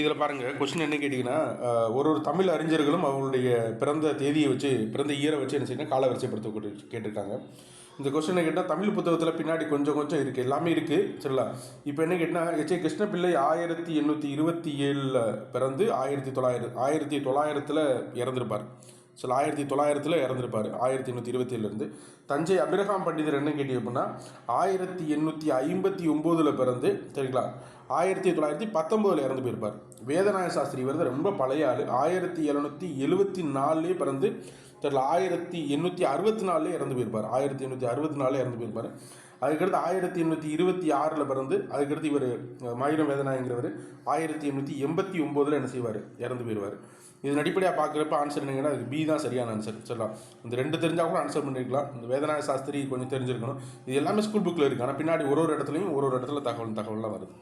இதில் பாருங்கள், கொஸ்டின் என்ன கேட்டிங்கன்னா, ஒரு தமிழ் அறிஞர்களும் அவங்களுடைய பிறந்த தேதியை வச்சு, பிறந்த இயரை வச்சு என்ன செய்யணும், காலவரிசைப்படுத்த கேட்டிருக்காங்க. இந்த கொஸ்டினை கேட்டால் தமிழ் புத்தகத்தில் பின்னாடி கொஞ்சம் இருக்குது, எல்லாமே இருக்குது. சரிங்களா? இப்போ என்ன கேட்டால், எச்.ஏ. கிருஷ்ணபிள்ளை 1827 பிறந்து 1900 இறந்துருப்பார். சில 1900 இறந்துருப்பார். 1827 தஞ்சை அபிரகாம் பண்டிதர் என்ன கேட்டீங்க அப்படின்னா 1859 பிறந்து, சரிங்களா, 1919 இறந்து போயிருப்பார். வேதநாய சாஸ்திரி வந்து ரொம்ப பழைய ஆள். 1774 பிறந்து, தெரியல, 1864 இறந்து போயிருப்பார். 1864 இறந்து போயிருப்பார். அதுக்கடுத்து 1826 பிறந்து, அதுக்கடுத்து இவர் மாயிரம் வேதநாயங்கிறவர் 1889 என்ன செய்வார், இறந்து போயிடுவார். இதன் அடிப்படையாக பார்க்குறப்ப ஆன்சர் என்னங்கன்னா, அதுக்கு பி தான் சரியான ஆன்சர். சொல்லலாம், இந்த 2 தெரிஞ்சால் கூட ஆன்சர் பண்ணியிருக்கலாம். இந்த வேதநாய சாஸ்திரி கொஞ்சம் தெரிஞ்சிருக்கணும். இது எல்லாமே ஸ்கூல் புக்கில் இருக்குது. ஆனால் பின்னாடி ஒரு இடத்துலையும் ஒரு இடத்துல தகவல்லாம் வருது.